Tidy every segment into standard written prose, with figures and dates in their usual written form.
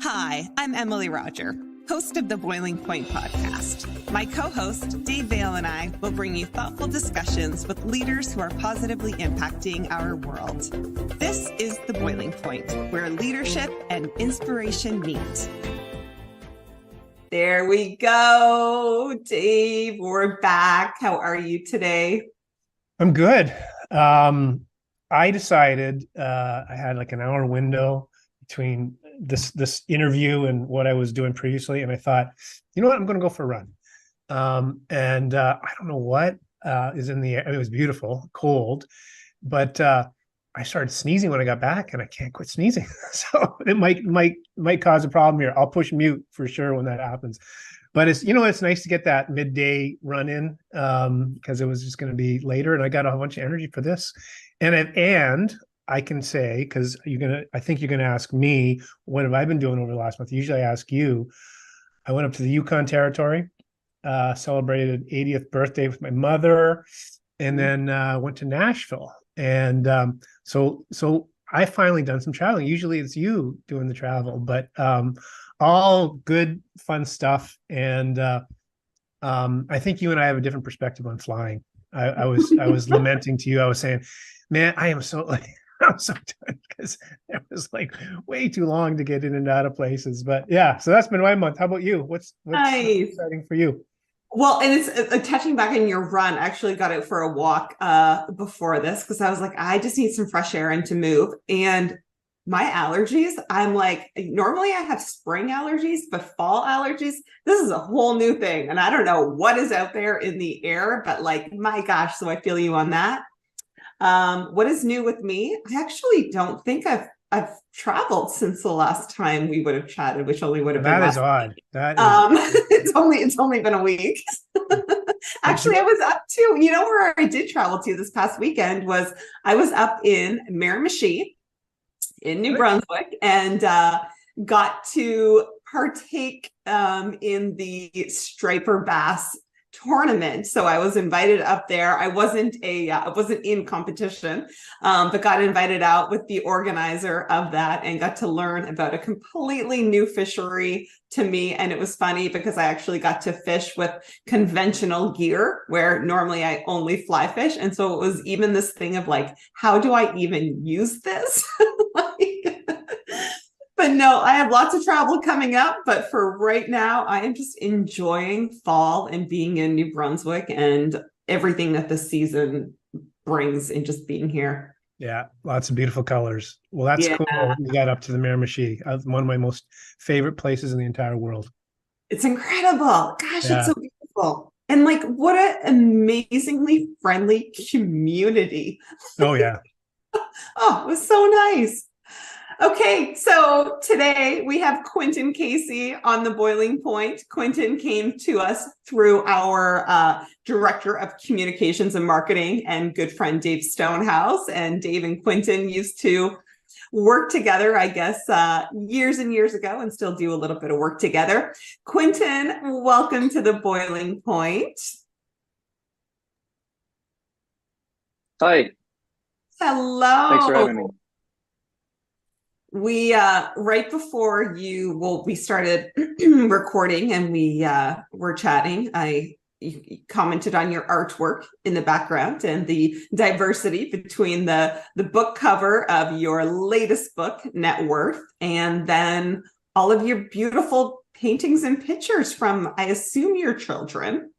Hi, I'm Emily Roger, host of the Boiling Point podcast. My co-host, Dave Vale, and I will bring you thoughtful discussions with leaders who are positively impacting our world. This is The Boiling Point, where leadership and inspiration meet. There we go. Dave, we're back. How are you today? I'm good. I decided I had like an hour window between this interview and what I was doing previously, and I thought, you know what, I'm going to go for a run. And I don't know what is in the air. It was beautiful, cold, but I started sneezing when I got back, and I can't quit sneezing. So it might cause a problem here. I'll push mute for sure when that happens. But it's nice to get that midday run in because it was just going to be later, and I got a bunch of energy for this. And I can say, because I think you're gonna ask me, what have I been doing over the last month? Usually I ask you. I went up to the Yukon Territory, celebrated 80th birthday with my mother, and then went to Nashville. And so I finally done some traveling. Usually it's you doing the travel, but all good, fun stuff. And I think you and I have a different perspective on flying. I was lamenting to you. I was saying, man, I'm so done because it was like way too long to get in and out of places. But yeah, so that's been my month. How about you? What's Nice. exciting for you? Well, and it's touching back in your run. I actually got out for a walk before this because I was like, I just need some fresh air and to move. And my allergies, I'm like, normally I have spring allergies, but fall allergies, this is a whole new thing. And I don't know what is out there in the air, but like, my gosh, so I feel you on that. What is new with me? I actually don't think I've traveled since the last time we would have chatted, which only would have been last odd. Week. That is it's only been a week. Actually, I was up to, where I did travel to this past weekend was I was up in Miramichi in New Brunswick and got to partake in the striper bass tournament. So I was invited up there. I wasn't in competition, but got invited out with the organizer of that and got to learn about a completely new fishery to me. And it was funny because I actually got to fish with conventional gear where normally I only fly fish. And so it was even this thing of like, how do I even use this? But no, I have lots of travel coming up, but for right now, I am just enjoying fall and being in New Brunswick and everything that the season brings and just being here. Yeah, lots of beautiful colors. Well, that's cool. You got up to the Miramichi, one of my most favorite places in the entire world. It's incredible. Gosh, It's so beautiful. And like, what an amazingly friendly community. Oh, yeah. Oh, it was so nice. Okay, so today we have Quentin Casey on the Boiling Point. Quentin came to us through our Director of Communications and Marketing and good friend Dave Stonehouse. And Dave and Quentin used to work together, I guess, years and years ago and still do a little bit of work together. Quentin, welcome to the Boiling Point. Hi. Hello. Thanks for having me. We right before we started recording and we were chatting, you commented on your artwork in the background and the diversity between the book cover of your latest book, Net Worth, and then all of your beautiful paintings and pictures from, I assume, your children.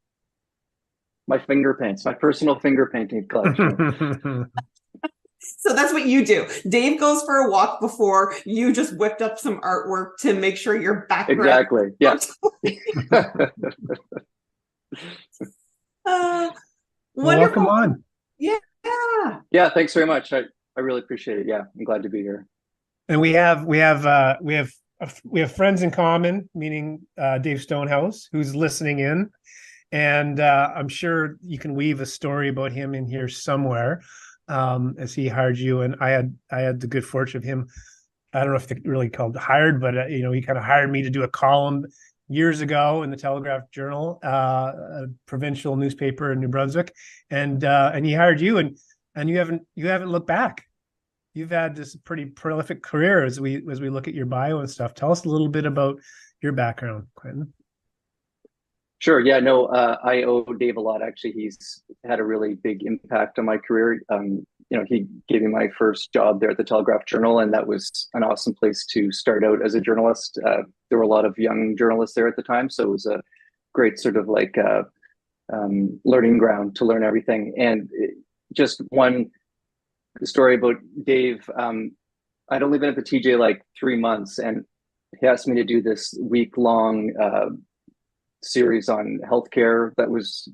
My finger paints, my personal finger painting collection. So that's what you do. Dave goes for a walk before you just whipped up some artwork to make sure your background. Exactly. Yes. Welcome on. Yeah. Yeah. Thanks very much. I really appreciate it. Yeah. I'm glad to be here. And we have friends in common, meaning Dave Stonehouse, who's listening in. And I'm sure you can weave a story about him in here somewhere. As he hired you, and I had the good fortune of him. I don't know if they really called hired, but he kind of hired me to do a column years ago in the Telegraph Journal, a provincial newspaper in New Brunswick, and he hired you, and you haven't looked back. you've had this pretty prolific career as we look at your bio and stuff. Tell us a little bit about your background, Quentin. Sure. Yeah, no, I owe Dave a lot. Actually, he's had a really big impact on my career. He gave me my first job there at the Telegraph Journal, and that was an awesome place to start out as a journalist. There were a lot of young journalists there at the time, so it was a great sort of like learning ground to learn everything. And just one story about Dave. I'd only been at the TJ like 3 months, and he asked me to do this week-long series on healthcare that was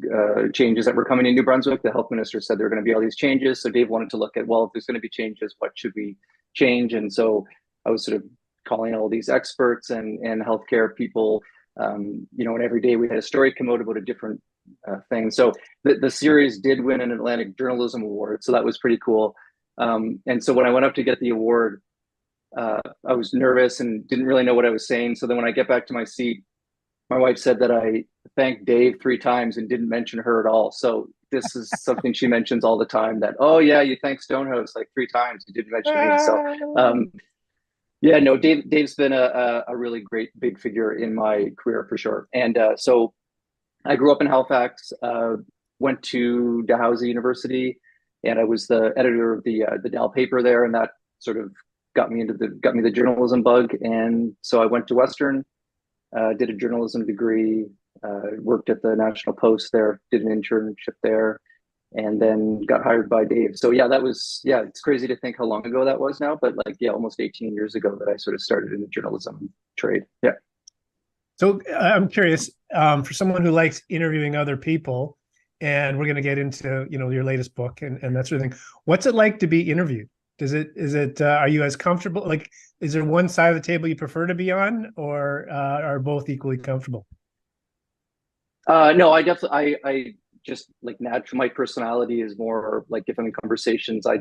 changes that were coming in New Brunswick. The health minister said there were going to be all these changes. So Dave wanted to look at, well, if there's going to be changes, what should we change? And so I was sort of calling all these experts and healthcare people, and every day we had a story come out about a different thing. So the series did win an Atlantic Journalism Award. So that was pretty cool. And so when I went up to get the award, I was nervous and didn't really know what I was saying. So then when I get back to my seat, my wife said that I thanked Dave 3 times and didn't mention her at all. So this is something she mentions all the time, that, oh yeah, you thanked Stonehouse like 3 times. You didn't mention me. So yeah, no, Dave's been a really great big figure in my career for sure. And so I grew up in Halifax, went to Dalhousie University, and I was the editor of the Dal paper there, and that sort of got me the journalism bug. And so I went to Western, did a journalism degree, worked at the National Post there, did an internship there, and then got hired by Dave. So yeah, it's crazy to think how long ago that was now, but like, yeah, almost 18 years ago that I sort of started in the journalism trade. Yeah. So I'm curious, for someone who likes interviewing other people, and we're going to get into, your latest book and that sort of thing. What's it like to be interviewed? Are you as comfortable? Like, is there one side of the table you prefer to be on, or are both equally comfortable? No, I just like natural. My personality is more like, if I'm in conversations, I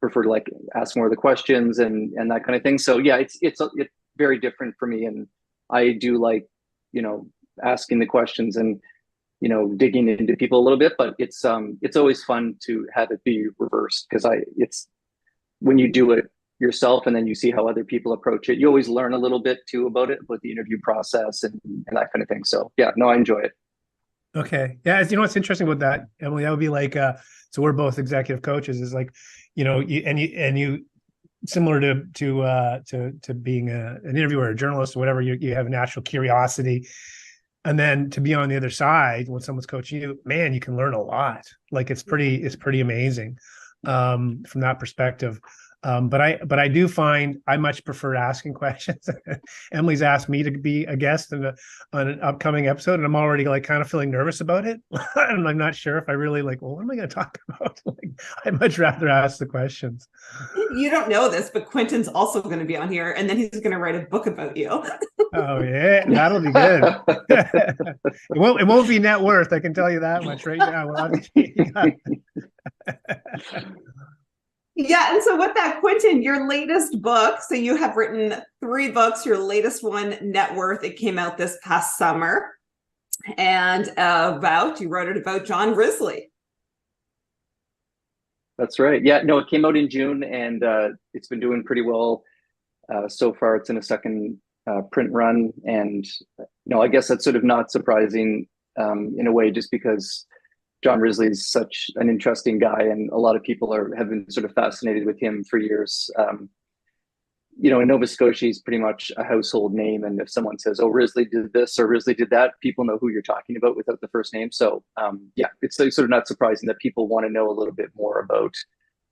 prefer to like ask more of the questions and that kind of thing. So yeah, it's very different for me, and I do like, asking the questions and, digging into people a little bit, but it's always fun to have it be reversed, because it's when you do it yourself and then you see how other people approach it, you always learn a little bit too about the interview process and that kind of thing. So yeah, no, I enjoy it. Okay. Yeah. What's interesting about that, Emily, that would be like, so we're both executive coaches, is like, you similar to being an interviewer or a journalist or whatever, you have a natural curiosity. And then to be on the other side, when someone's coaching you, man, you can learn a lot. Like it's pretty amazing from that perspective. But I do find I much prefer asking questions. Emily's asked me to be a guest on an upcoming episode, and I'm already like kind of feeling nervous about it. And I'm not sure if I really like, well, what am I going to talk about? Like, I'd much rather ask the questions. You don't know this, but Quentin's also going to be on here, and then he's going to write a book about you. Oh yeah, that'll be good. It won't be net worth, I can tell you that much right now. Yeah, and so with that, Quentin, your latest book, so you have written 3 books, your latest one, Net Worth, it came out this past summer, and you wrote it about John Risley. That's right. Yeah, no, it came out in June, and it's been doing pretty well so far. It's in a second print run, and I guess that's sort of not surprising in a way, just because John Risley is such an interesting guy, and a lot of people have been sort of fascinated with him for years. In Nova Scotia, he's pretty much a household name, and if someone says, "Oh, Risley did this" or "Risley did that," people know who you're talking about without the first name. So, yeah, it's sort of not surprising that people want to know a little bit more about,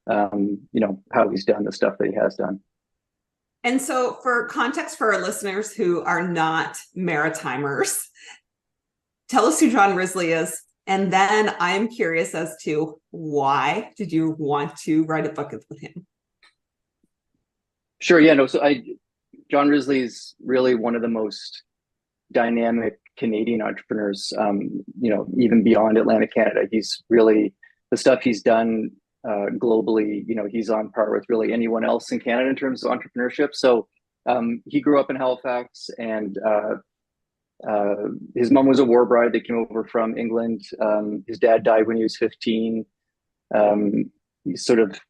how he's done the stuff that he has done. And so, for context for our listeners who are not Maritimers, tell us who John Risley is. And then I'm curious as to why did you want to write a book with him? Sure. Yeah. No. So John Risley is really one of the most dynamic Canadian entrepreneurs. Even beyond Atlantic Canada, he's really, the stuff he's done globally. He's on par with really anyone else in Canada in terms of entrepreneurship. So he grew up in Halifax, and his mom was a war bride that came over from England. His dad died when he was 15. He sort of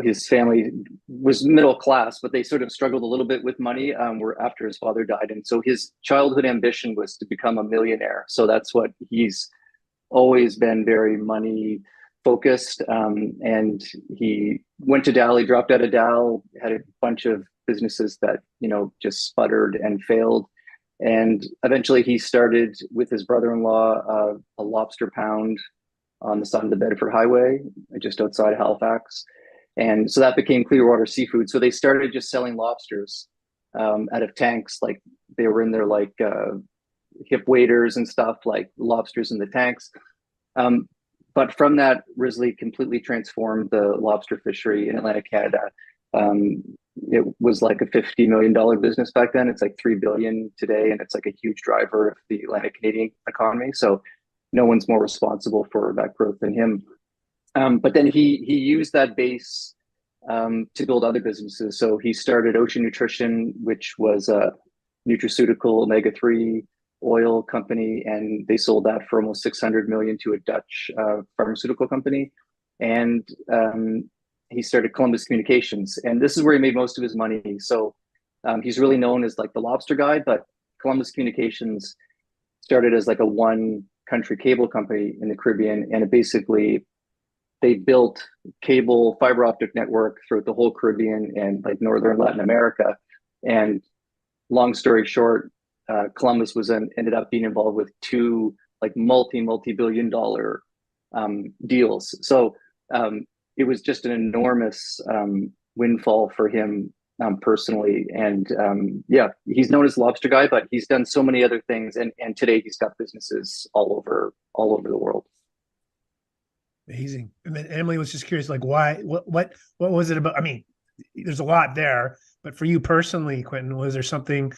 his family was middle class, but they sort of struggled a little bit with money where after his father died. And so his childhood ambition was to become a millionaire. So that's what he's always been, very money focused. And he went to Dal, he dropped out of Dal, had a bunch of businesses that, just sputtered and failed. And eventually he started with his brother-in-law a lobster pound on the side of the Bedford Highway, just outside Halifax. And so that became Clearwater Seafood. So they started just selling lobsters out of tanks. Like they were in their hip waders and stuff, like lobsters in the tanks. But from that, Risley completely transformed the lobster fishery in Atlantic Canada. It was like a $50 million business back then. It's like $3 billion today, and it's like a huge driver of the Atlantic Canadian economy. So no one's more responsible for that growth than him. But then he used that base to build other businesses. So he started Ocean Nutrition, which was a nutraceutical omega-3 oil company, and they sold that for almost 600 million to a Dutch pharmaceutical company. And he started Columbus Communications, and this is where he made most of his money. So he's really known as like the lobster guy, but Columbus Communications started as like a one country cable company in the Caribbean, and they built cable fiber optic network throughout the whole Caribbean and like northern Latin America. And long story short, Columbus ended up being involved with two like multi-billion dollar deals. So it was just an enormous windfall for him personally. And he's known as Lobster Guy, but he's done so many other things. And today he's got businesses all over the world. Amazing. And then Emily was just curious, like, why, what was it about? I mean, there's a lot there, but for you personally, Quentin, was there something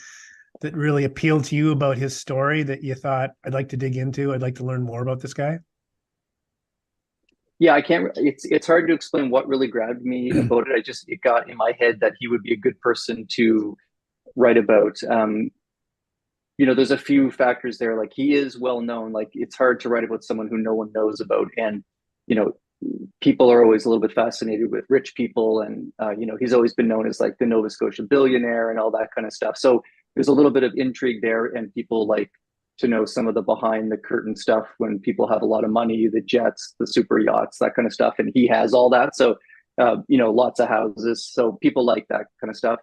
that really appealed to you about his story that you thought, I'd like to dig into, I'd like to learn more about this guy? Yeah, it's hard to explain what really grabbed me about it. It got in my head that he would be a good person to write about. There's a few factors there. Like he is well known. Like it's hard to write about someone who no one knows about. And, people are always a little bit fascinated with rich people. And, he's always been known as like the Nova Scotia billionaire and all that kind of stuff. So there's a little bit of intrigue there, and people like to know some of the behind the curtain stuff when people have a lot of money, the jets, the super yachts, that kind of stuff. And he has all that. So, lots of houses. So people like that kind of stuff.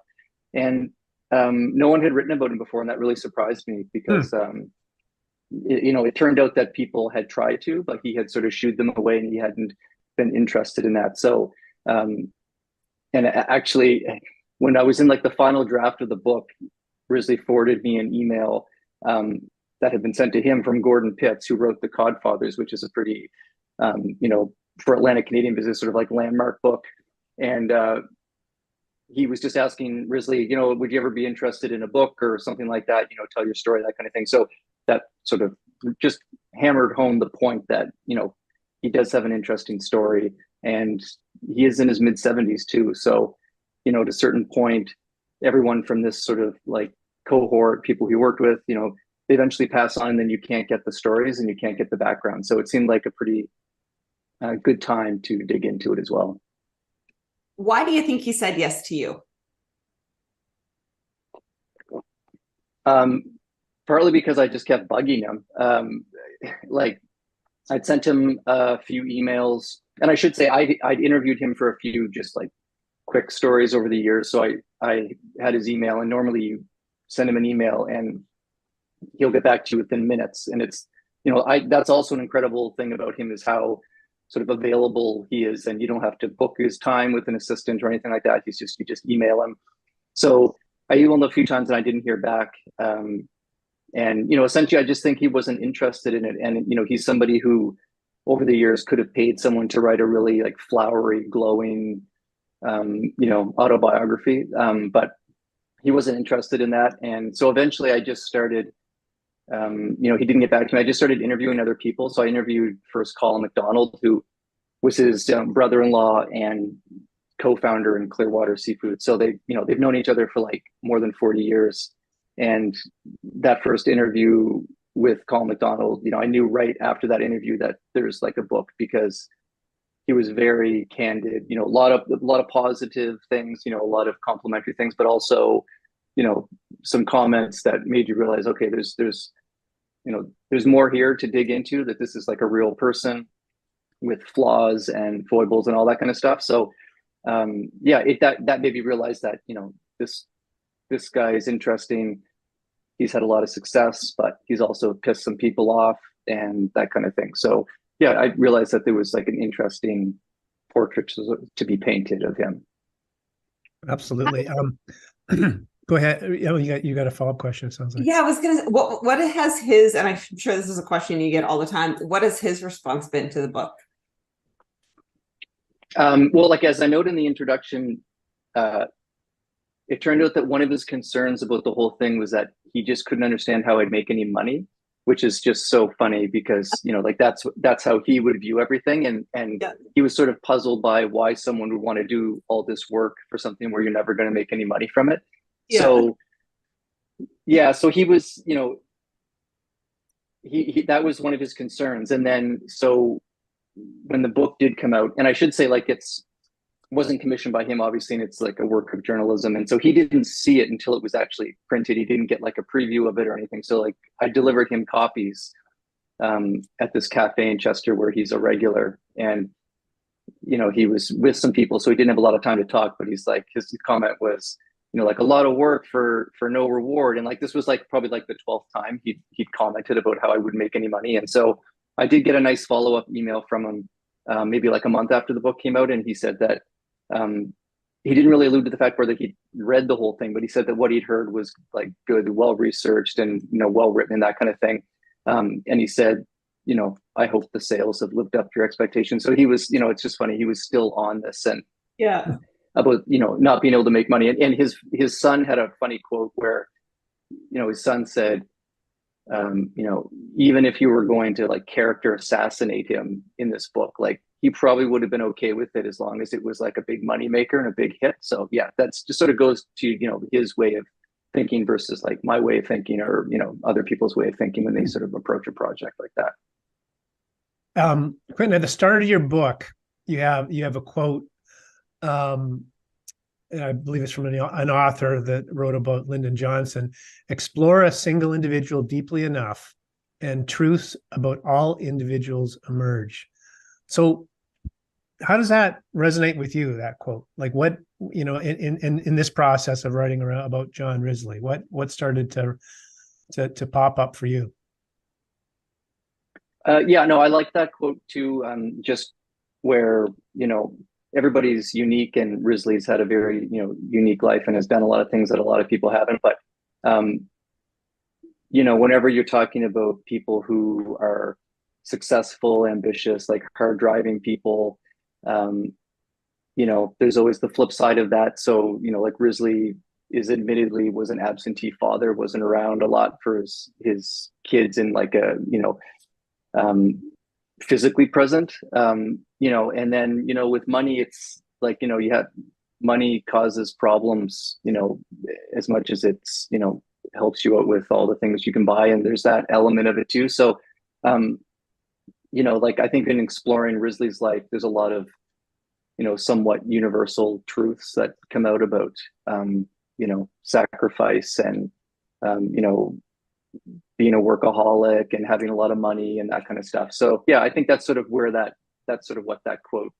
And no one had written about him before. And that really surprised me because, it turned out that people had tried to, but he had sort of shooed them away and he hadn't been interested in that. So, and actually, when I was in like the final draft of the book, Risley forwarded me an email that had been sent to him from Gordon Pitts, who wrote The Codfathers, which is a pretty, for Atlantic Canadian business, sort of like landmark book. And he was just asking Risley, would you ever be interested in a book or something like that? Tell your story, that kind of thing. So that sort of just hammered home the point that, he does have an interesting story, and he is in his mid 70s too. So, at a certain point, everyone from this sort of like cohort, people he worked with, they eventually pass on, and then you can't get the stories and you can't get the background. So it seemed like a pretty good time to dig into it as well. Why do you think he said yes to you? Partly because I just kept bugging him. Like I'd sent him a few emails, and I should say I'd interviewed him for a few just like quick stories over the years. So I had his email, and normally you send him an email and he'll get back to you within minutes. And it's, that's also an incredible thing about him, is how sort of available he is, and you don't have to book his time with an assistant or anything like that. You just email him. So I emailed him a few times and I didn't hear back. And, essentially I just think he wasn't interested in it. And, he's somebody who over the years could have paid someone to write a really like flowery, glowing, autobiography. But he wasn't interested in that. And so eventually I just started, he didn't get back to me. I just started interviewing other people. So I interviewed first Colin McDonald, who was his brother-in-law and co-founder in Clearwater Seafood. So they've known each other for like more than 40 years. And that first interview with Colin McDonald, I knew right after that interview that there's like a book, because he was very candid, a lot of positive things, a lot of complimentary things, but also, some comments that made you realize, okay, there's more here to dig into, that this is like a real person with flaws and foibles and all that kind of stuff. So that made me realize that, this guy is interesting. He's had a lot of success, but he's also pissed some people off and that kind of thing. So yeah, I realized that there was like an interesting portrait to be painted of him. Absolutely. Go ahead. You got a follow-up question, it sounds like. Yeah, I was gonna. What has his? And I'm sure this is a question you get all the time. What has his response been to the book? Well, like as I note in the introduction, it turned out that one of his concerns about the whole thing was that he just couldn't understand how I'd make any money, which is just so funny because, like that's how he would view everything. And he was sort of puzzled by why someone would want to do all this work for something where you're never going to make any money from it. Yeah. So he was, he that was one of his concerns. And then, so when the book did come out, and I should say, like, wasn't commissioned by him, obviously, and it's like a work of journalism. And so he didn't see it until it was actually printed. He didn't get like a preview of it or anything. So like I delivered him copies at this cafe in Chester where he's a regular. And, he was with some people, so he didn't have a lot of time to talk, but he's like, his comment was, like a lot of work for no reward. And like, this was like probably like the 12th time he'd commented about how I wouldn't make any money. And so I did get a nice follow-up email from him maybe like a month after the book came out. And he said that he didn't really allude to the fact whether he'd read the whole thing, but he said that what he'd heard was like good, well-researched and, well-written and that kind of thing. And he said, I hope the sales have lived up to your expectations. So he was, it's just funny. He was still on this and about, not being able to make money. And his son had a funny quote where, his son said, even if you were going to like character assassinate him in this book, like he probably would have been okay with it as long as it was like a big money maker and a big hit. So yeah, that's just sort of goes to, his way of thinking versus like my way of thinking or, other people's way of thinking when they sort of approach a project like that. Quentin, at the start of your book, you have a quote, and I believe it's from an author that wrote about Lyndon Johnson: explore a single individual deeply enough and truths about all individuals emerge. So how does that resonate with you, that quote? Like what, in this process of writing around about John Risley, what started to pop up for you? I like that quote too. Just where, everybody's unique, and Risley's had a very, unique life and has done a lot of things that a lot of people haven't. But, whenever you're talking about people who are successful, ambitious, like hard driving people, there's always the flip side of that. So, like Risley was an absentee father, wasn't around a lot for his kids in like a, physically present, and then, with money, it's like, you have money causes problems, as much as it's, helps you out with all the things you can buy. And there's that element of it too. So, like I think in exploring Risley's life, there's a lot of, somewhat universal truths that come out about, sacrifice and, being a workaholic and having a lot of money and that kind of stuff. So yeah, I think that's sort of where that's sort of what that quote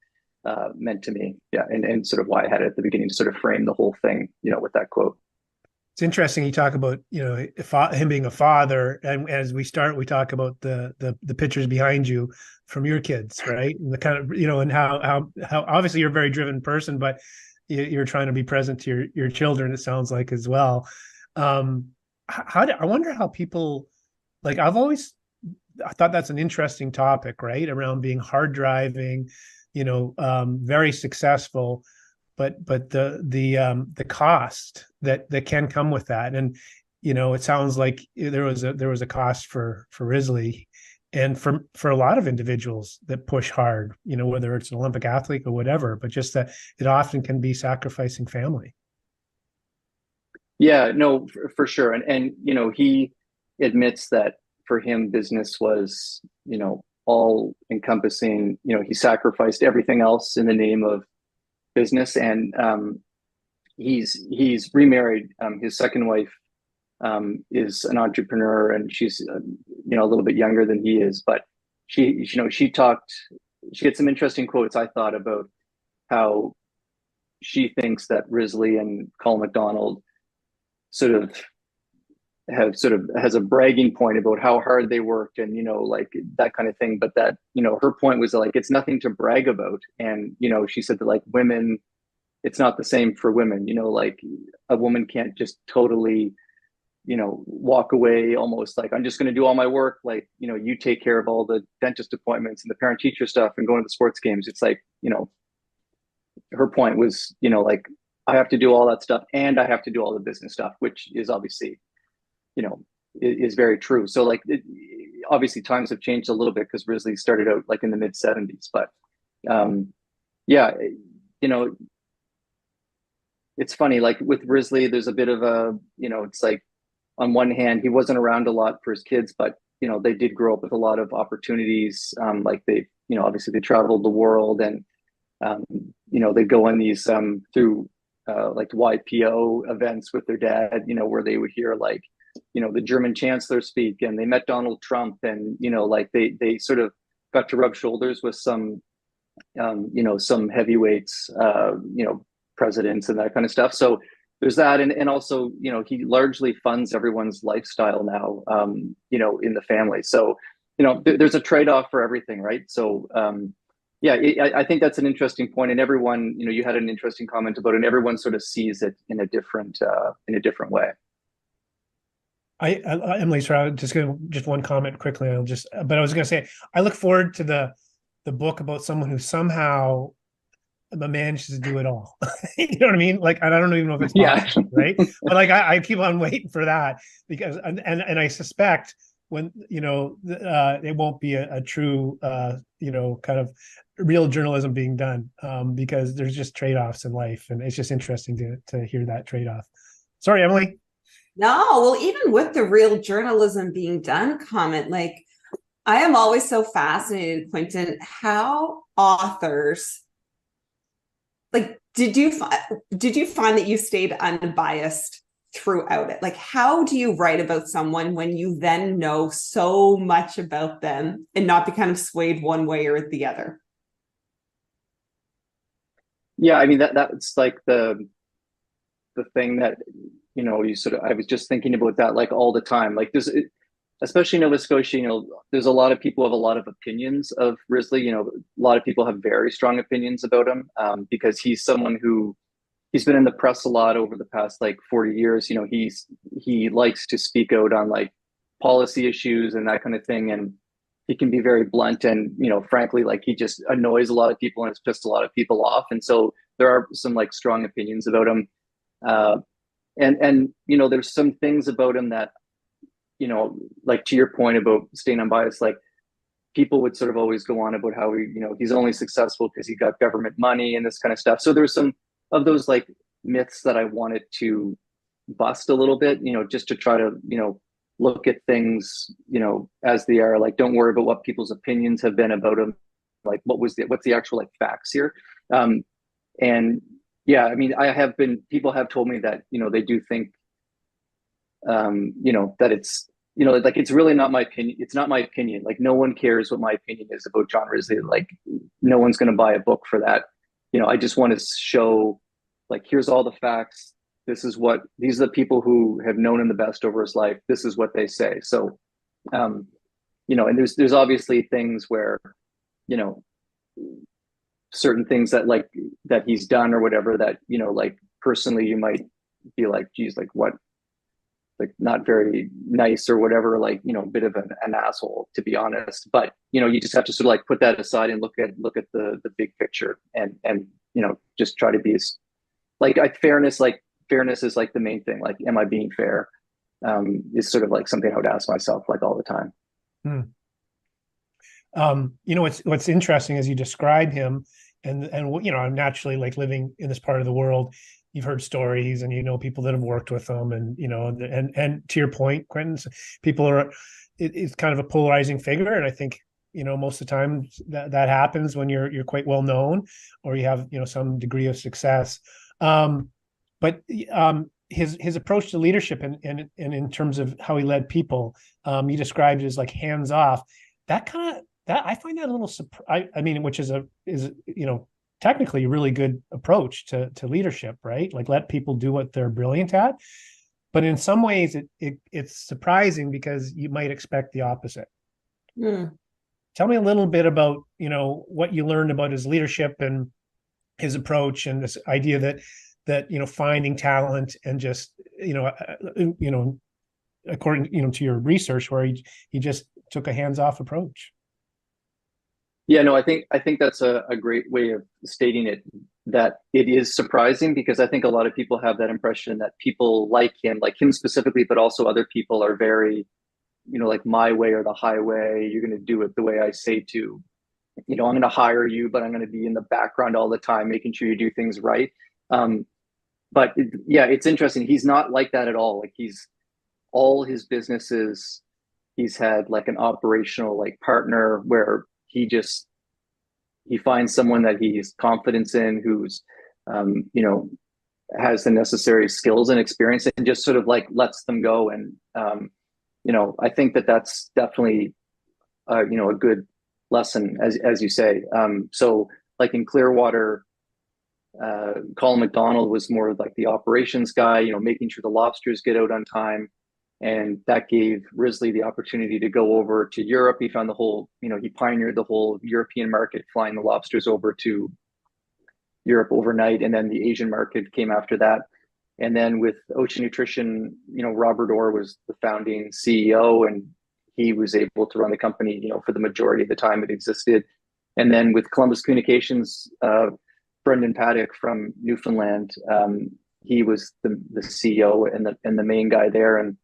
meant to me. Yeah. And sort of why I had it at the beginning to sort of frame the whole thing, with that quote. It's interesting. You talk about, him being a father, and as we talk about the pictures behind you from your kids, right? And the kind of, and how obviously you're a very driven person, but you're trying to be present to your children, it sounds like, as well. I wonder how people, like, I thought that's an interesting topic, right? Around being hard driving, very successful, but the cost that can come with that. And, it sounds like there was a cost for Risley and for a lot of individuals that push hard, whether it's an Olympic athlete or whatever, but just that it often can be sacrificing family. Yeah, no, for sure. And he admits that for him, business was, all encompassing. You know, he sacrificed everything else in the name of business, and he's remarried. His second wife is an entrepreneur, and she's you know, a little bit younger than he is, but she had some interesting quotes, I thought, about how she thinks that Risley and Colin McDonald has a bragging point about how hard they worked, and you know, like that kind of thing, but that, you know, her point was like, it's nothing to brag about. And you know, she said that like women, it's not the same for women, you know, like a woman can't just totally, you know, walk away almost like, I'm just going to do all my work, like, you know, you take care of all the dentist appointments and the parent teacher stuff and going to the sports games. It's like, you know, her point was, you know, like, I have to do all that stuff and I have to do all the business stuff, which is obviously, you know, is very true. So like, obviously times have changed a little bit because Risley started out like in the mid 70s, but yeah, you know, it's funny, like with Risley, there's a bit of a, you know, it's like, on one hand, he wasn't around a lot for his kids, but, you know, they did grow up with a lot of opportunities. Like they, you know, obviously they traveled the world, and, you know, they go on these through like YPO events with their dad, you know, where they would hear like, you know, the German chancellor speak, and they met Donald Trump, and, you know, like they sort of got to rub shoulders with some, you know, some heavyweights, you know, presidents and that kind of stuff. So there's that. And also, you know, he largely funds everyone's lifestyle now, you know, in the family. So, you know, there's a trade-off for everything, right? So, yeah, I think that's an interesting point. And everyone, you know, you had an interesting comment about it, and everyone sort of sees it in a different way. Emily, sorry, just one comment quickly. But I was going to say, I look forward to the book about someone who somehow manages to do it all. You know what I mean? Like, I don't even know if it's possible, right? But like, I keep on waiting for that, because, and I suspect when, you know, it won't be a true, you know, kind of real journalism being done, because there's just trade-offs in life, and it's just interesting to hear that trade-off. Sorry, Emily. No, well, even with the real journalism being done comment, like, I am always so fascinated, Quentin, how authors, like, did you find that you stayed unbiased throughout it? Like, how do you write about someone when you then know so much about them and not be kind of swayed one way or the other? Yeah, I mean, that's like the thing that, you know, I was just thinking about that like all the time. Like especially in Nova Scotia, you know, there's a lot of people who have a lot of opinions of Risley. You know, a lot of people have very strong opinions about him, because he's someone who, he's been in the press a lot over the past like 40 years. You know, he likes to speak out on like policy issues and that kind of thing. And he can be very blunt, and, you know, frankly, like he just annoys a lot of people and has pissed a lot of people off. And so there are some like strong opinions about him. And, you know, there's some things about him that, you know, like to your point about staying unbiased, like people would sort of always go on about how you know, he's only successful because he got government money and this kind of stuff. So there's some of those like myths that I wanted to bust a little bit, you know, just to try to, you know, look at things, you know, as they are. Like, don't worry about what people's opinions have been about him. Like, what's the actual like facts here? And yeah, I mean, people have told me that, you know, they do think, you know, that it's, you know, like, it's really not my opinion. It's not my opinion. Like, no one cares what my opinion is about John Risley. Like, no one's going to buy a book for that. You know, I just want to show, like, here's all the facts. These are the people who have known him the best over his life. This is what they say. So, you know, and there's obviously things where, you know, certain things that he's done or whatever that, you know, like personally you might be like, geez, like what, like not very nice or whatever, like, you know, a bit of an asshole, to be honest. But, you know, you just have to sort of like put that aside and look at the big picture, and, you know, just try to be as like, fairness is like the main thing. Like, am I being fair? Is sort of like something I would ask myself like all the time. You know, what's interesting as you describe him, and you know, I'm naturally like living in this part of the world. You've heard stories, and you know people that have worked with him, and you know, and to your point, Quentin, people it's kind of a polarizing figure, and I think most of the time that happens when you're quite well known, or you have, some degree of success. But his approach to leadership and in terms of how he led people, he described it as like hands off. That I find that a little I mean, which is technically a really good approach to leadership, right? Like let people do what they're brilliant at. But in some ways it's surprising because you might expect the opposite. Mm. Tell me a little bit about, what you learned about his leadership and his approach, and this idea that finding talent and just, according, to your research, where he just took a hands-off approach. Yeah, no, I think that's a great way of stating it, that it is surprising, because I think a lot of people have that impression that people like him specifically, but also other people are very, like my way or the highway. You're going to do it the way I say to. I'm going to hire you, but I'm going to be in the background all the time, making sure you do things right. But yeah, it's interesting. He's not like that at all. Like all his businesses, he's had like an operational like partner where he finds someone that he's confidence in, who's, has the necessary skills and experience, and just sort of like lets them go. And, I think that's definitely, a good lesson, as you say. So like in Clearwater, Colin McDonald was more like the operations guy, making sure the lobsters get out on time. And that gave Risley the opportunity to go over to Europe. He found he pioneered the whole European market, flying the lobsters over to Europe overnight. And then the Asian market came after that. And then with Ocean Nutrition, Robert Orr was the founding CEO, and he was able to run the company, for the majority of the time it existed. And then with Columbus Communications, Brendan Paddock from Newfoundland, he was the CEO and the main guy there. And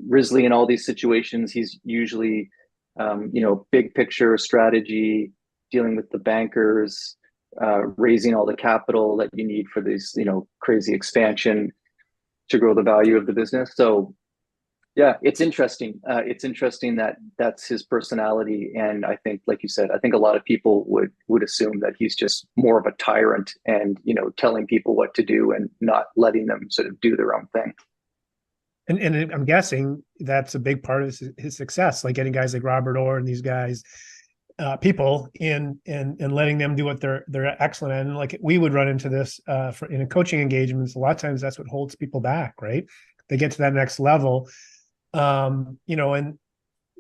Risley in all these situations, he's usually, big picture strategy, dealing with the bankers, raising all the capital that you need for this, crazy expansion to grow the value of the business. So yeah, it's interesting. It's interesting that that's his personality. And I think, like you said, I think a lot of people would assume that he's just more of a tyrant and, telling people what to do and not letting them sort of do their own thing. And I'm guessing that's a big part of his success, like getting guys like Robert Orr and these guys, people in and letting them do what they're excellent at. And like we would run into this in coaching engagements. A lot of times that's what holds people back, right? They get to that next level, and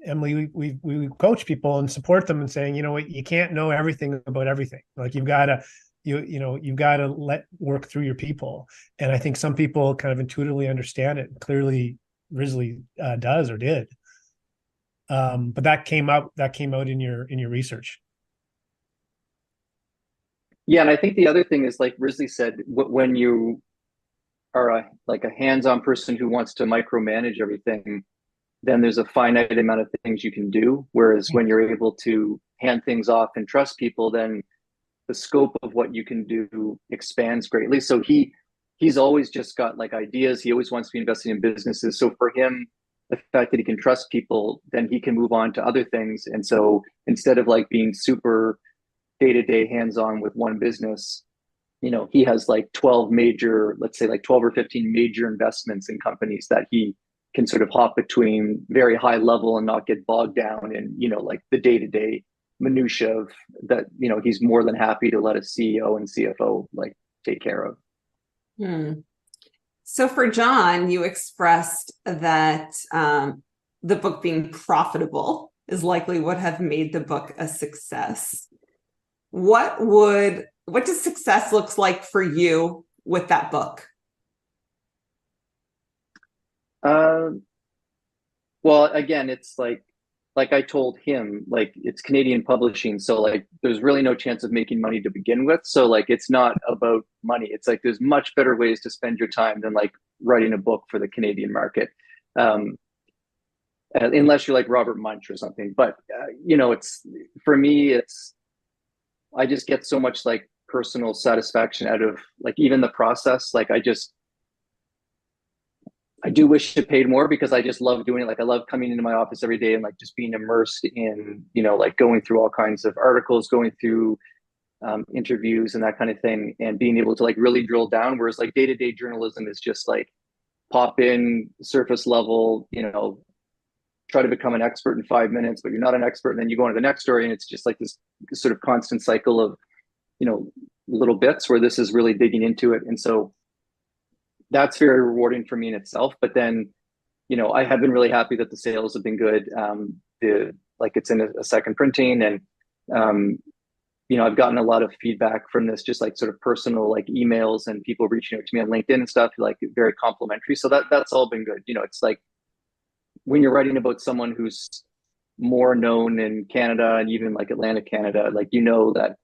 Emily, we coach people and support them and saying, you can't know everything about everything. Like you've got to let work through your people. And I think some people kind of intuitively understand it. Clearly Risley does or did. But that came out in your research. Yeah. And I think the other thing is, like Risley said, when you are a hands-on person who wants to micromanage everything, then there's a finite amount of things you can do. Whereas when you're able to hand things off and trust people, then the scope of what you can do expands greatly. So he's always just got like ideas. He always wants to be investing in businesses. So for him, the fact that he can trust people, then he can move on to other things. And so instead of like being super day-to-day hands-on with one business, he has like 12 major, let's say like 12 or 15 major investments in companies that he can sort of hop between very high level and not get bogged down in, like the day-to-day minutia of that, he's more than happy to let a CEO and CFO like take care of. So for John, you expressed that the book being profitable is likely what have made the book a success. What does success looks like for you with that book? Well, again, it's like I told him, like it's Canadian publishing. So like there's really no chance of making money to begin with. So like it's not about money. It's like there's much better ways to spend your time than like writing a book for the Canadian market. Unless you're like Robert Munch or something. But it's for me, I just get so much like personal satisfaction out of like even the process. Like I do wish it paid more because I just love doing it. Like I love coming into my office every day and like just being immersed in, like going through all kinds of articles, going through interviews and that kind of thing, and being able to like really drill down. Whereas like day-to-day journalism is just like pop in, surface level, try to become an expert in 5 minutes, but you're not an expert. And then you go on to the next story and it's just like this sort of constant cycle of, little bits, where this is really digging into it. And so that's very rewarding for me in itself. But then, I have been really happy that the sales have been good. It's in a second printing, and I've gotten a lot of feedback from this, just like sort of personal like emails and people reaching out to me on LinkedIn and stuff, like very complimentary. So that's all been good. It's like when you're writing about someone who's more known in Canada and even like Atlantic Canada, like that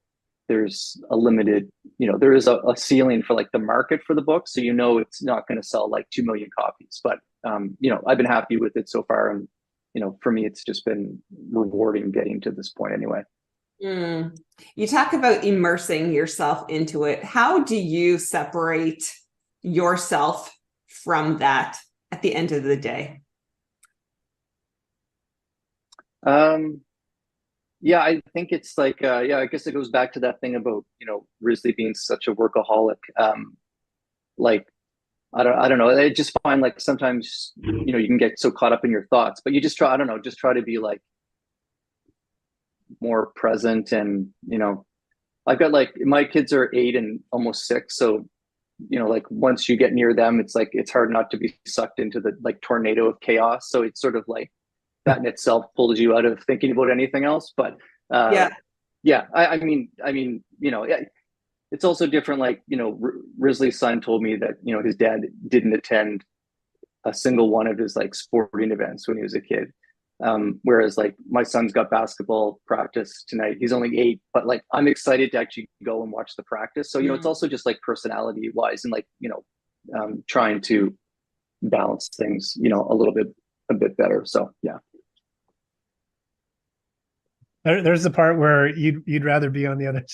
there's a limited, there is a ceiling for like the market for the book. So it's not going to sell like 2 million copies. But I've been happy with it so far. And, for me, it's just been rewarding getting to this point anyway. You talk about immersing yourself into it. How do you separate yourself from that at the end of the day? Yeah, I think it's like, I guess it goes back to that thing about, Risley being such a workaholic. Like, I don't know. I just find like sometimes, you can get so caught up in your thoughts, but you just try, just try to be like more present. And, I've got like, my kids are 8 and almost 6. So, like once you get near them, it's like, it's hard not to be sucked into the like tornado of chaos. So it's sort of like, that in itself pulls you out of thinking about anything else. But I mean, it's also different. Like, Risley's son told me that, his dad didn't attend a single one of his like sporting events when he was a kid. Whereas like my son's got basketball practice tonight. He's only 8, but like, I'm excited to actually go and watch the practice. So, it's also just like personality wise and like, trying to balance things, a bit better. So, yeah. There's the part where you'd rather be on the other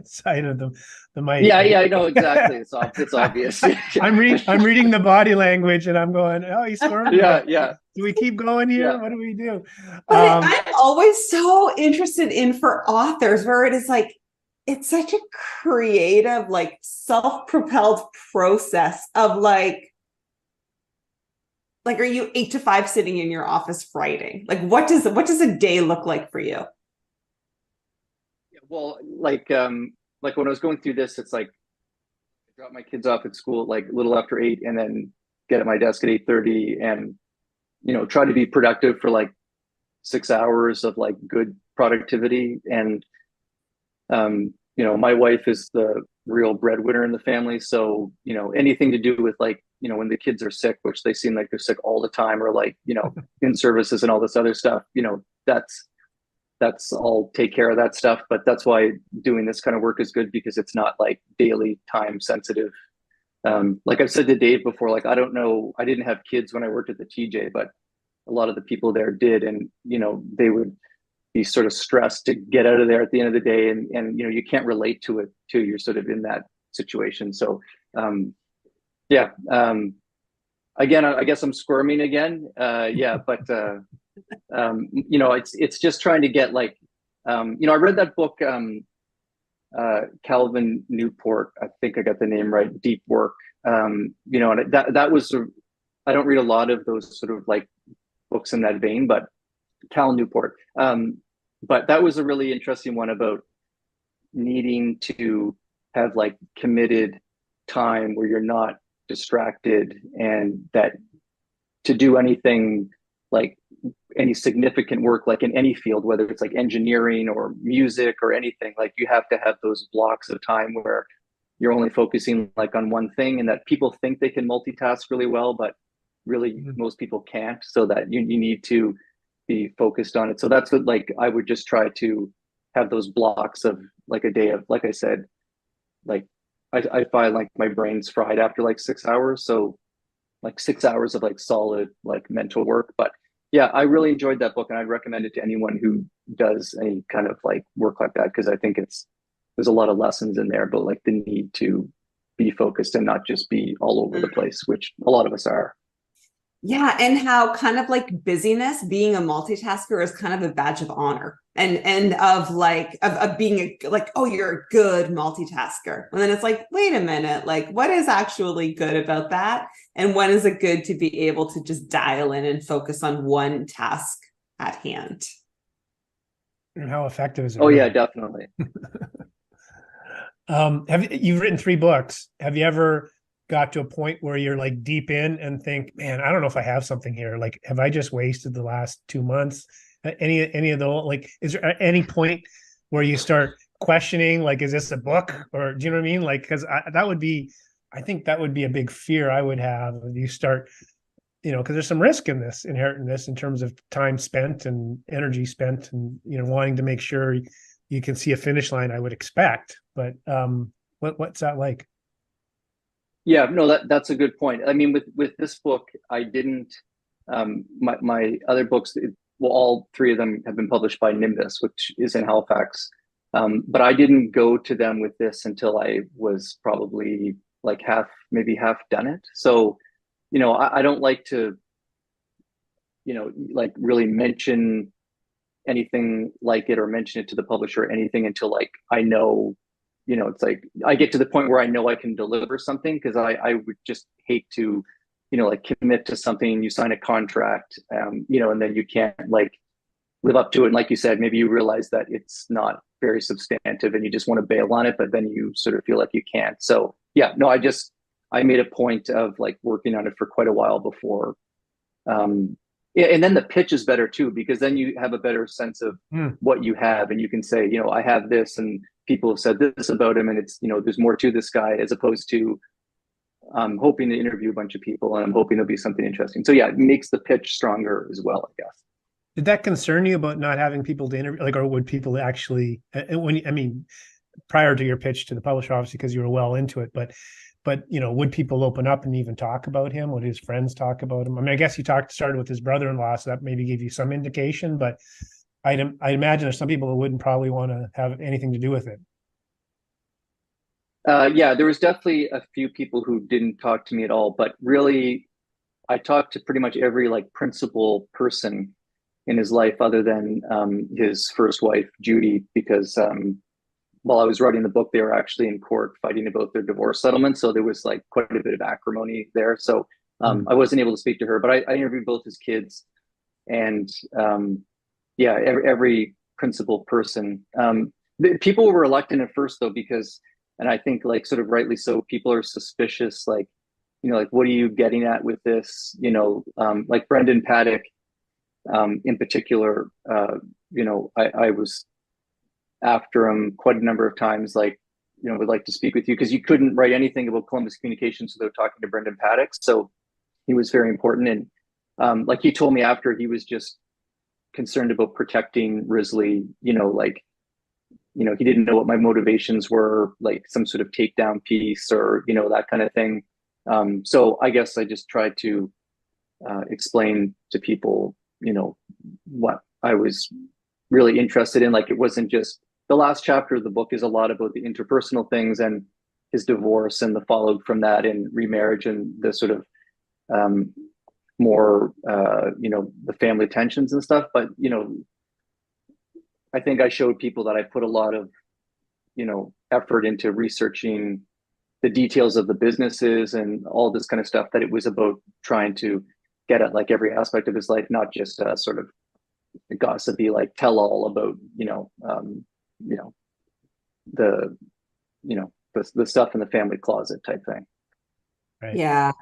side of the mic. Yeah, I know exactly. It's obvious. I'm reading the body language, and I'm going, oh, he's squirming. Yeah. Do we keep going here? Yeah. What do we do? But I'm always so interested in for authors where it is like it's such a creative, like self-propelled process of like are you 8 to 5 sitting in your office writing? Like what does a day look like for you? Well, like when I was going through this, it's like I drop my kids off at school like a little after 8, and then get at my desk at 8:30, and try to be productive for like 6 hours of like good productivity. And my wife is the real breadwinner in the family, so anything to do with like when the kids are sick, which they seem like they're sick all the time, or like in services and all this other stuff, that's I'll take care of that stuff. But that's why doing this kind of work is good, because it's not like daily time sensitive. Like I've said to Dave before, like I don't know, I didn't have kids when I worked at the TJ, but a lot of the people there did, and they would be sort of stressed to get out of there at the end of the day, and you can't relate to it too. You're sort of in that situation. So again, I guess I'm squirming again. But it's just trying to get like, I read that book, Calvin Newport, I think I got the name right, Deep Work. And that was, I don't read a lot of those sort of like books in that vein, but Cal Newport. But that was a really interesting one about needing to have like committed time where you're not distracted, and that to do anything like any significant work, like in any field, whether it's like engineering or music or anything, like you have to have those blocks of time where you're only focusing like on one thing, and that people think they can multitask really well, but really most people can't. So that you need to be focused on it. So that's what, like, I would just try to have those blocks of like a day of, like I said, like I find like my brain's fried after like 6 hours. So like 6 hours of like solid, like mental work. But yeah, I really enjoyed that book, and I'd recommend it to anyone who does any kind of like work like that, because I think there's a lot of lessons in there, but like the need to be focused and not just be all over the place, which a lot of us are. Yeah, and how kind of like busyness, being a multitasker is kind of a badge of honor, and of like of being like, oh, you're a good multitasker. And then it's like, wait a minute, like what is actually good about that? And when is it good to be able to just dial in and focus on one task at hand? And how effective is it Oh yeah, really? definitely. You've written 3 books. Have you ever got to a point where you're like deep in and think, man, I don't know if I have something here. Like, have I just wasted the last 2 months? Any of the, like, is there at any point where you start questioning, like, is this a book, or do you know what I mean? Like, because that would be, I think that would be a big fear I would have if you start, because there's some risk in this, inherent in this, in terms of time spent and energy spent, and wanting to make sure you can see a finish line, I would expect. But what's that like? Yeah, no, that's a good point. I mean, with this book, I didn't. My other books, well, all 3 of them have been published by Nimbus, which is in Halifax. But I didn't go to them with this until I was probably like maybe half done it. So, I don't like to, like really mention anything like it or mention it to the publisher or anything until like I know, it's like I get to the point where I know I can deliver something, because I would just hate to, like commit to something, you sign a contract, and then you can't like live up to it. And like you said, maybe you realize that it's not very substantive and you just want to bail on it, but then you sort of feel like you can't. So yeah, no, I made a point of like working on it for quite a while before. Yeah, and then the pitch is better too, because then you have a better sense of what you have, and you can say, I have this, and people have said this about him, and it's, there's more to this guy, as opposed to I'm hoping to interview a bunch of people and I'm hoping there'll be something interesting. So yeah, it makes the pitch stronger as well, I guess. Did that concern you about not having people to interview? Like, or would people actually, I mean, prior to your pitch to the publisher, obviously, because you were well into it, but would people open up and even talk about him? Would his friends talk about him? I mean, I guess you started with his brother-in-law, so that maybe gave you some indication, but I'd imagine there's some people who wouldn't probably want to have anything to do with it. Yeah, there was definitely a few people who didn't talk to me at all, but really, I talked to pretty much every like principal person in his life, other than his first wife, Judy, because while I was writing the book, they were actually in court fighting about their divorce settlement. So there was like quite a bit of acrimony there. So I wasn't able to speak to her, but I interviewed both his kids, and yeah, every principal person. People were reluctant at first though, because, and I think like sort of rightly so, people are suspicious, like, like, what are you getting at with this? Like Brendan Paddock, in particular, I was after him quite a number of times, like, would like to speak with you, because you couldn't write anything about Columbus Communications without talking to Brendan Paddock. So he was very important. And like he told me after, he was just concerned about protecting Risley, like, he didn't know what my motivations were, like some sort of takedown piece or, that kind of thing. So I guess I just tried to explain to people, what I was really interested in. Like, it wasn't just the last chapter of the book is a lot about the interpersonal things and his divorce and the fallout from that and remarriage and the sort of more, the family tensions and stuff. But, I think I showed people that I put a lot of, effort into researching the details of the businesses and all this kind of stuff, that it was about trying to get at like every aspect of his life, not just a sort of gossipy, like tell all about, the, the stuff in the family closet type thing. Right. Yeah.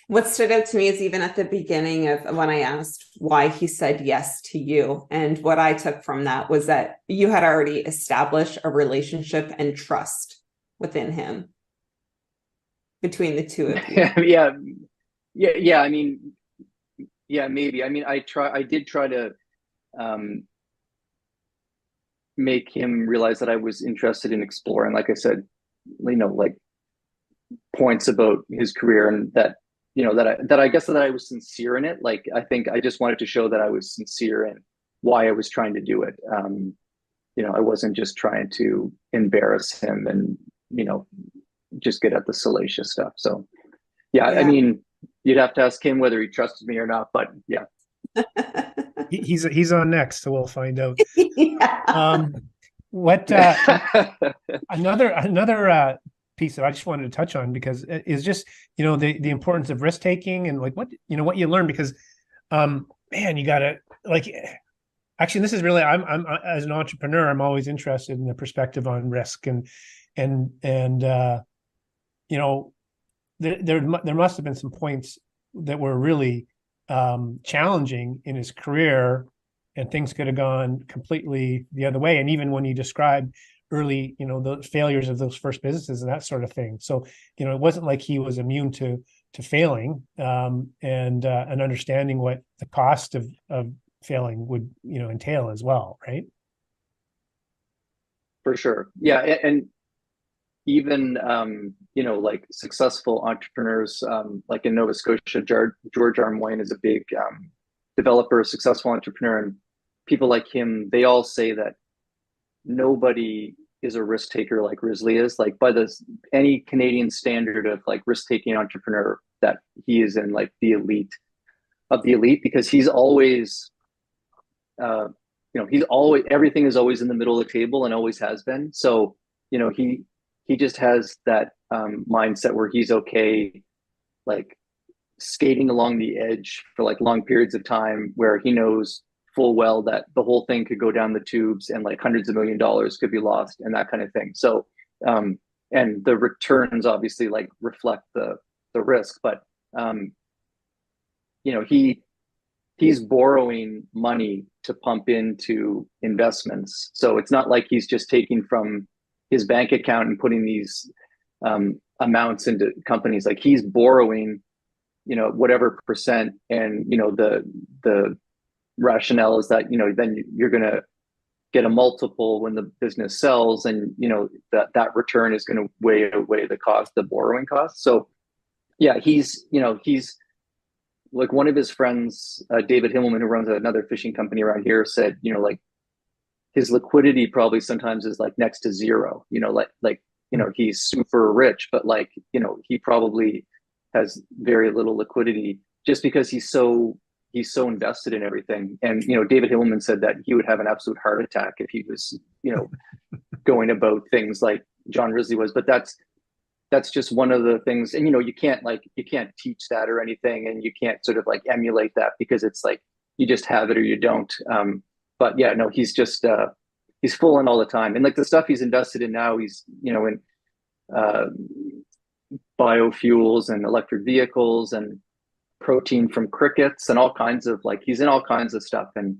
What stood out to me is even at the beginning of when I asked why he said yes to you. And what I took from that was that you had already established a relationship and trust within him, between the two of you. Yeah. I mean, yeah, maybe. I mean, I did try to make him realize that I was interested in exploring, like I said, like points about his career, and that, that I guess that I was sincere in it. Like, I think I just wanted to show that I was sincere in why I was trying to do it. I wasn't just trying to embarrass him and, just get at the salacious stuff. So yeah. I mean, you'd have to ask him whether he trusted me or not. But yeah. He's on next, so we'll find out. Yeah. What another piece that I just wanted to touch on, because it is just, you know, the importance of risk taking and like what, you know, what you learn, because man, you gotta like, actually, this is really, I'm as an entrepreneur, I'm always interested in the perspective on risk, and you know, there must have been some points that were really challenging in his career, and things could have gone completely the other way. And even when you described early, you know, the failures of those first businesses and that sort of thing. So, you know, it wasn't like he was immune to failing, and understanding what the cost of failing would, you know, entail as well, right? For sure. Yeah. And even, you know, like successful entrepreneurs, like in Nova Scotia, George Armoine is a big developer, successful entrepreneur. And people like him, they all say that nobody is a risk taker like Risley is. Like by any Canadian standard of like risk taking entrepreneur, that he is in like the elite of the elite, because he's always, you know, everything is always in the middle of the table and always has been. So, you know, he just has that mindset where he's okay, like skating along the edge for like long periods of time, where he knows full well that the whole thing could go down the tubes and like hundreds of $1,000,000 could be lost and that kind of thing. So, and the returns obviously like reflect the risk, but you know, he's borrowing money to pump into investments. So it's not like he's just taking from his bank account and putting these amounts into companies. Like he's borrowing, you know, whatever percent, and you know, the rationale is that, you know, then you're going to get a multiple when the business sells, and you know that return is going to weigh away the borrowing cost. So yeah, he's like, one of his friends, David Himmelman, who runs another fishing company around here, said, you know, like his liquidity probably sometimes is like next to zero. You know, like you know, he's super rich, but like, you know, he probably has very little liquidity just because he's so invested in everything. And you know, David Himmelman said that he would have an absolute heart attack if he was, you know, going about things like John Risley was. But that's just one of the things. And you know, you can't teach that or anything, and you can't sort of like emulate that, because it's like you just have it or you don't. But yeah, no, he's just he's full in all the time. And like the stuff he's invested in now, he's, you know, in biofuels and electric vehicles and protein from crickets and all kinds of, like, he's in all kinds of stuff, and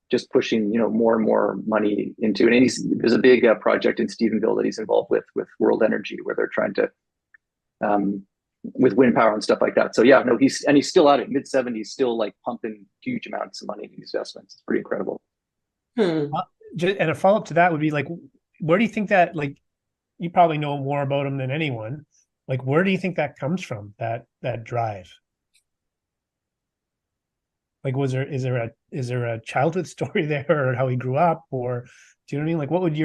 just pushing, you know, more and more money into it. And there's a big project in Stephenville that he's involved with World Energy, where they're trying to with wind power and stuff like that. So yeah, no, he's still at it, mid-70s, still like pumping huge amounts of money into these investments. It's pretty incredible. And a follow-up to that would be like, where do you think that, like, you probably know more about him than anyone, like, where do you think that comes from, that drive? Like, is there a childhood story there, or how he grew up, or do you know what I mean? Like, what would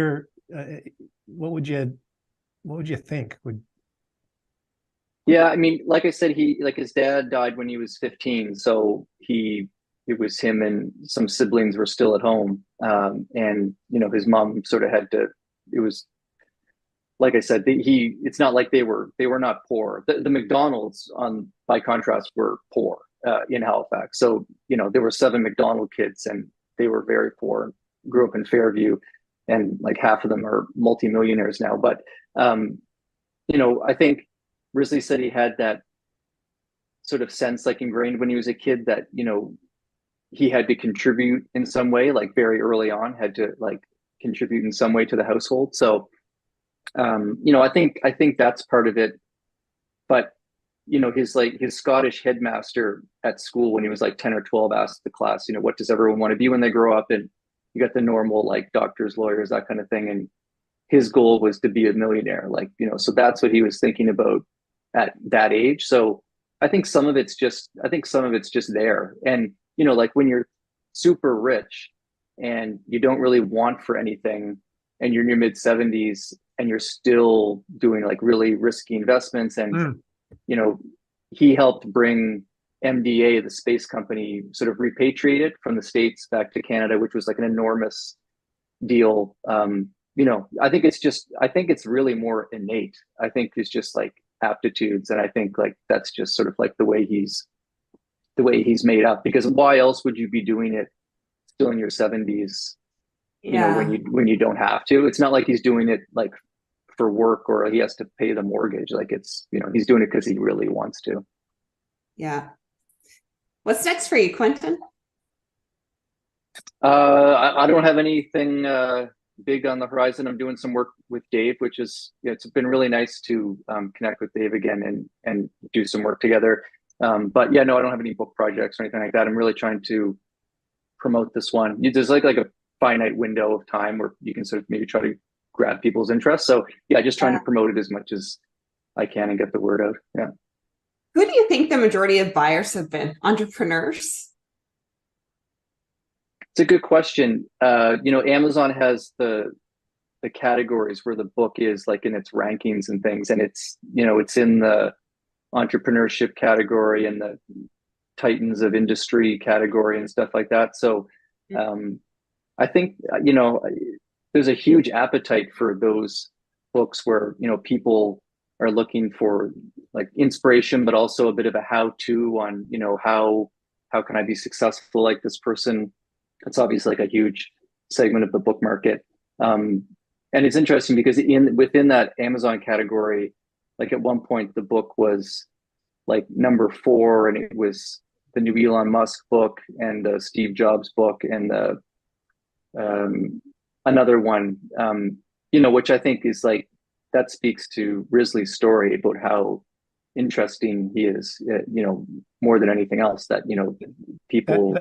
you think would? Yeah, I mean, like I said, his dad died when he was 15, so it was him and some siblings were still at home, and you know, his mom sort of had to. It was, like I said, it's not like they were not poor. The McDonald's, by contrast, were poor in Halifax. So you know, there were 7 McDonald kids, and they were very poor. Grew up in Fairview, and like half of them are multimillionaires now. But you know, I think Risley said he had that sort of sense, like ingrained when he was a kid, that, you know, he had to contribute in some way, like very early on, had to like contribute in some way to the household. So, you know, I think that's part of it. But, you know, his Scottish headmaster at school when he was like 10 or 12 asked the class, you know, what does everyone want to be when they grow up? And you got the normal, like, doctors, lawyers, that kind of thing. And his goal was to be a millionaire, like, you know, so that's what he was thinking about at that age. So I think some of it's just there. And, you know, like when you're super rich and you don't really want for anything, and you're in your mid-70s and you're still doing like really risky investments, and you know, he helped bring MDA, the space company, sort of repatriated from the States back to Canada, which was like an enormous deal. I think it's really more innate. I think it's just like aptitudes, and I think like that's just sort of like the way he's made up. Because why else would you be doing it still in your 70s? When you don't have to. It's not like he's doing it like for work or he has to pay the mortgage. Like it's he's doing it because he really wants to. Yeah. What's next for you, Quentin? I don't have anything big on the horizon. I'm doing some work with Dave, which is it's been really nice to connect with Dave again and do some work together. But yeah, no, I don't have any book projects or anything like that. I'm really trying to promote this one. There's like a finite window of time where you can sort of maybe try to grab people's interest. So yeah, just trying to promote it as much as I can and get the word out. Yeah. Who do you think the majority of buyers have been? Entrepreneurs? It's a good question. Amazon has the categories where the book is like in its rankings and things, and it's in the entrepreneurship category and the titans of industry category and stuff like that. So I think there's a huge appetite for those books where people are looking for like inspiration, but also a bit of a how-to on how can I be successful like this person. It's obviously like a huge segment of the book market, and it's interesting because within that Amazon category, like at one point the book was like number 4, and it was the new Elon Musk book and the Steve Jobs book and the another one, which I think is like that speaks to Risley's story about how interesting he is, more than anything else. That people.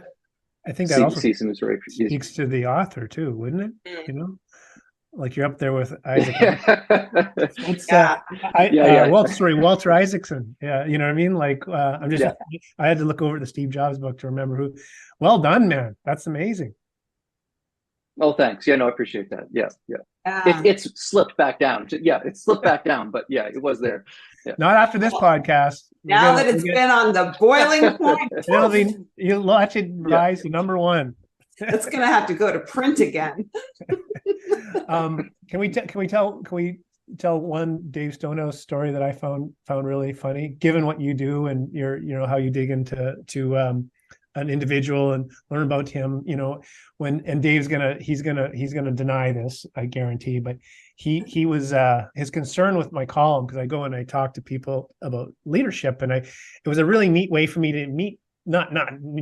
I think that also sees him as very speaks to the author too, wouldn't it? Like you're up there with Isaac. Walter Isaacson. Yeah, you know what I mean. Like I had to look over the Steve Jobs book to remember who. Well done, man. That's amazing. Oh, thanks. Yeah, no, I appreciate that. Yeah. It's slipped back down. Yeah, it's slipped back down, but yeah, it was there. Yeah. Not after this podcast. Now that it's been on the boiling point, you'll watch it rise to number 1. It's going to have to go to print again. Can we tell one Dave Stonehouse story that I found really funny, given what you do and your how you dig into an individual and learn about him, and Dave's he's gonna deny this, I guarantee, but he was his concern with my column, because I go and I talk to people about leadership, and it was a really neat way for me to meet, not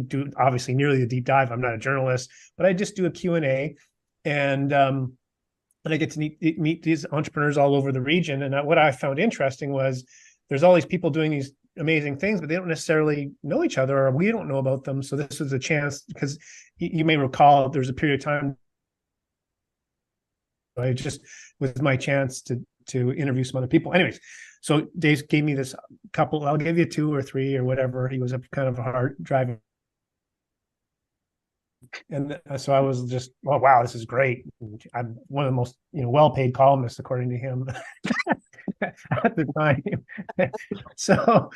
do obviously nearly the deep dive. I'm not a journalist, but I just do a Q&A, and I get to meet these entrepreneurs all over the region. And what I found interesting was there's all these people doing these amazing things, but they don't necessarily know each other, or we don't know about them. So this was a chance, because you may recall there's a period of time I just was my chance to interview some other people. Anyways, so Dave gave me this couple. I'll give you 2 or 3 or whatever. He was a kind of a hard driving. And so I was just, oh, wow, this is great. I'm one of the most well-paid columnists, according to him. At the time. So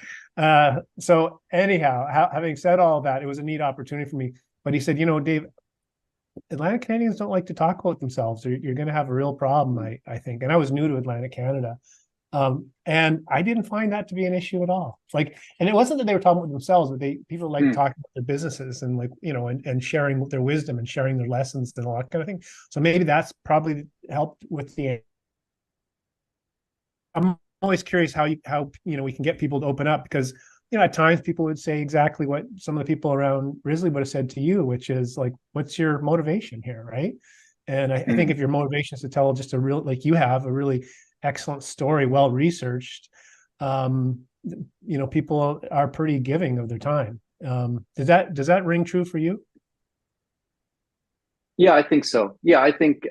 anyhow, having said all that, it was a neat opportunity for me. But he said, Dave, Atlantic Canadians don't like to talk about themselves. You're going to have a real problem, I think. And I was new to Atlantic Canada. And I didn't find that to be an issue at all. And it wasn't that they were talking about themselves, but people like talking about their businesses and and sharing their wisdom and sharing their lessons and all that kind of thing. So maybe that's probably helped with the. I'm always curious how we can get people to open up, because at times people would say exactly what some of the people around Risley would have said to you, which is like, what's your motivation here, right? And I think if your motivation is to tell just a real, like you have a really excellent story, well researched, people are pretty giving of their time. Does that ring true for you? Yeah, I think so. Yeah, I think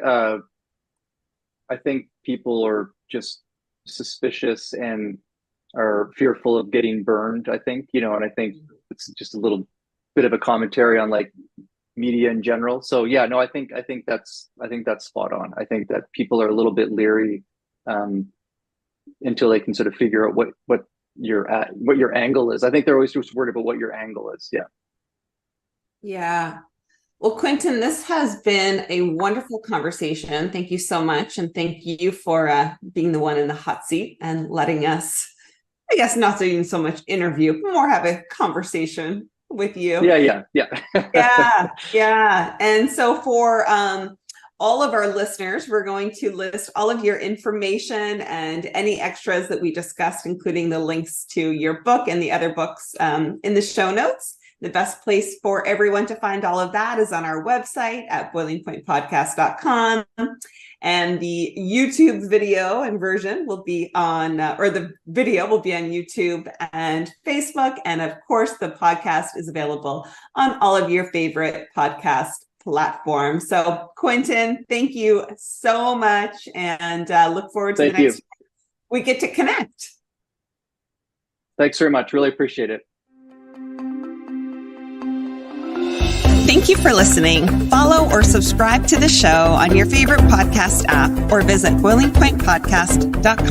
people are just suspicious and are fearful of getting burned, I think, and I think it's just a little bit of a commentary on like media in general. So yeah, no, I think that's spot on. I think that people are a little bit leery until they can sort of figure out what you're at, what your angle is. I think they're always just worried about what your angle is. Yeah. Yeah. Well, Quentin, this has been a wonderful conversation. Thank you so much. And thank you for being the one in the hot seat and letting us, I guess, not doing so much interview, but more have a conversation with you. Yeah. Yeah. And so for all of our listeners, we're going to list all of your information and any extras that we discussed, including the links to your book and the other books in the show notes. The best place for everyone to find all of that is on our website at boilingpointpodcast.com. And the YouTube video and version will be on, or the video will be on YouTube and Facebook. And of course, the podcast is available on all of your favorite podcast platforms. So Quentin, thank you so much. And look forward to the next time we get to connect. Thanks very much. Really appreciate it. Thank you for listening. Follow or subscribe to the show on your favorite podcast app or visit boilingpointpodcast.com.